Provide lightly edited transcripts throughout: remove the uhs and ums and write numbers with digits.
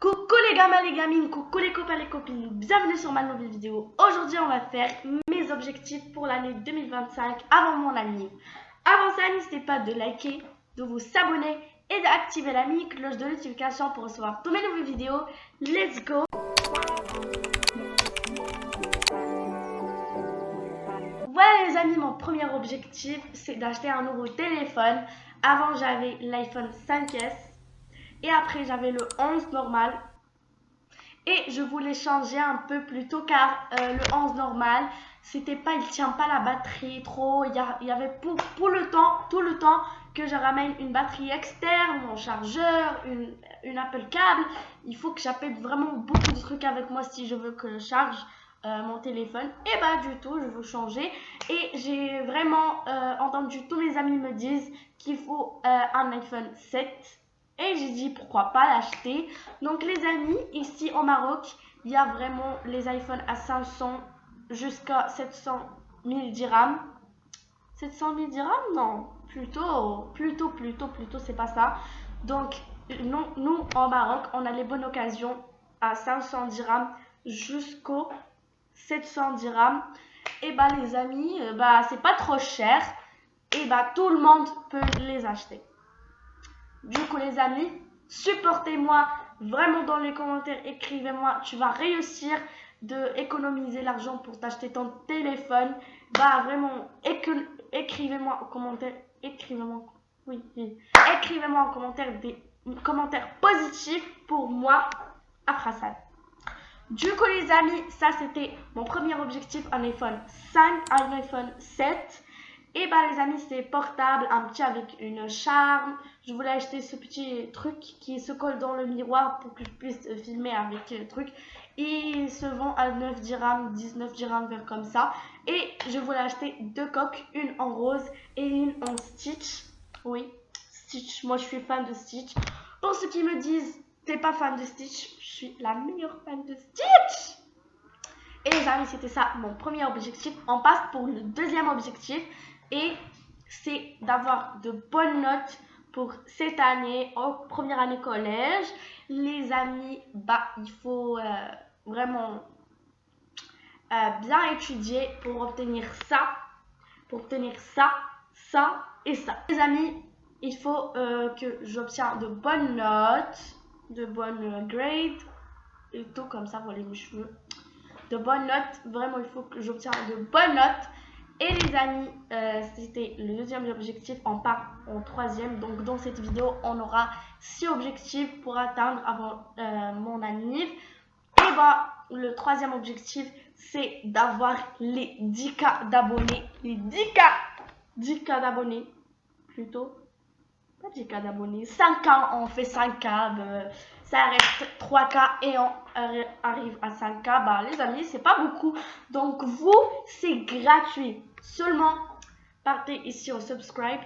Coucou les gamins, les gamines, coucou les copains, les copines, bienvenue sur ma nouvelle vidéo. Aujourd'hui on va faire mes objectifs pour l'année 2025 avant mon anniv. Avant ça, n'hésitez pas de liker, de vous abonner et d'activer la mini cloche de notification pour recevoir toutes mes nouvelles vidéos. Let's go! Voilà les amis, mon premier objectif c'est d'acheter un nouveau téléphone. Avant j'avais l'iPhone 5S et après j'avais le 11 normal. Et je voulais changer un peu plus tôt car le 11 normal, c'était pas, il tient pas la batterie trop. Il y avait pour tout le temps que je ramène une batterie externe, mon chargeur, une Apple câble. Il faut que j'appelle vraiment beaucoup de trucs avec moi si je veux que je charge mon téléphone. Et bah du tout, je veux changer. Et j'ai vraiment entendu tous mes amis me disent qu'il faut un iPhone 7. Et j'ai dit pourquoi pas l'acheter. Donc les amis, ici au Maroc, il y a vraiment les iPhones à 500 jusqu'à 700 000 dirhams. 700 000 dirhams? Non, plutôt, c'est pas ça. Donc nous au Maroc, on a les bonnes occasions à 500 dirhams jusqu'aux 700 dirhams. Et bah les amis, bah c'est pas trop cher. Et bah tout le monde peut les acheter. Du coup les amis, supportez-moi vraiment dans les commentaires, écrivez-moi, tu vas réussir de économiser l'argent pour t'acheter ton téléphone. Bah vraiment, écrivez-moi en commentaire, écrivez-moi en commentaire des commentaires positifs pour moi, Afrassan. Du coup les amis, ça c'était mon premier objectif, un iPhone 5, un iPhone 7. Et bah les amis, c'est portable, un petit avec une charme. Je voulais acheter ce petit truc qui se colle dans le miroir pour que je puisse filmer avec le truc. Il se vend à 9 dirhams, 19 dirhams, vers comme ça. Et je voulais acheter deux coques, une en rose et une en Stitch. Oui, Stitch, moi je suis fan de Stitch. Pour ceux qui me disent, t'es pas fan de Stitch, je suis la meilleure fan de Stitch. Et les amis, c'était ça mon premier objectif. On passe pour le deuxième objectif. Et c'est d'avoir de bonnes notes pour cette année, en première année collège. Les amis, bah, il faut vraiment bien étudier pour obtenir ça, ça et ça. Les amis, il faut que j'obtienne de bonnes notes, de bonnes grades et tout comme ça, voilà mes cheveux. De bonnes notes, vraiment il faut que j'obtienne de bonnes notes. Et les amis, c'était le deuxième objectif, on part en troisième. Donc dans cette vidéo, on aura 6 objectifs pour atteindre avant mon anniv. Et bah, le troisième objectif, c'est d'avoir les 10K d'abonnés. Les 10K d'abonnés, plutôt. Pas 10K d'abonnés, 5K, on fait 5K, ça reste 3K et on arrive à 5K. Bah les amis, c'est pas beaucoup. Donc vous, c'est gratuit. Seulement, partez ici au subscribe,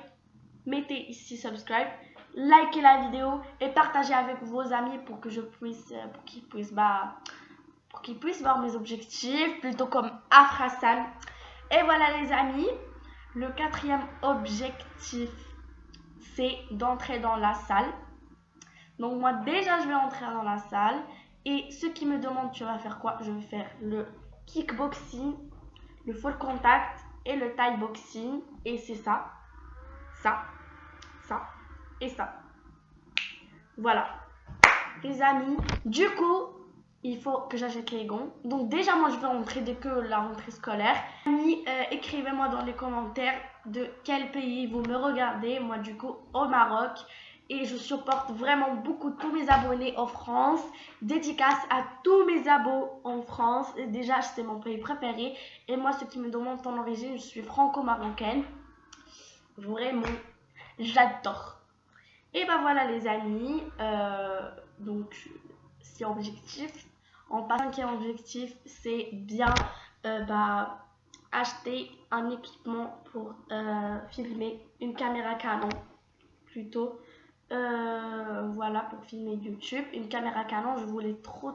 mettez ici subscribe, likez la vidéo et partagez avec vos amis pour que je puisse, pour qu'ils puissent voir mes objectifs, plutôt comme Afrassan. Et voilà les amis, le quatrième objectif, c'est d'entrer dans la salle. Donc moi déjà je vais entrer dans la salle. Et ceux qui me demandent tu vas faire quoi, je vais faire le kickboxing, le full contact et le thai boxing. Et c'est ça et ça. Voilà les amis, du coup il faut que j'achète les gants. Donc déjà moi je vais rentrer dès que la rentrée scolaire. Amis, écrivez-moi dans les commentaires de quel pays vous me regardez. Moi du coup au Maroc. Et je supporte vraiment beaucoup tous mes abonnés en France. Dédicace à tous mes abos en France. Et déjà c'est mon pays préféré. Et moi ceux qui me demandent ton origine, je suis franco-marocaine. Vraiment, j'adore. Et ben voilà les amis. Donc c'est objectif. En passant, cinquième objectif, c'est bien acheter un équipement pour filmer, une caméra Canon plutôt. Voilà, pour filmer YouTube. Une caméra Canon, je voulais trop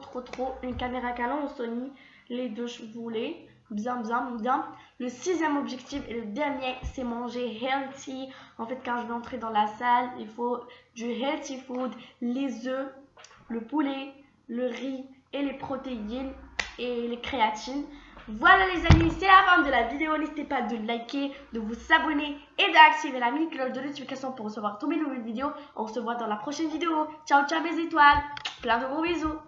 une caméra Canon ou Sony, les deux je voulais. Bien. Le sixième objectif et le dernier, c'est manger healthy. En fait, quand je vais entrer dans la salle, il faut du healthy food, les œufs, le poulet, le riz et les protéines et les créatines. Voilà les amis, c'est la fin de la vidéo. N'hésitez pas de liker, de vous abonner et d'activer la mini cloche de notification pour recevoir toutes mes nouvelles vidéos. On se voit dans la prochaine vidéo. Ciao ciao mes étoiles, plein de gros bisous.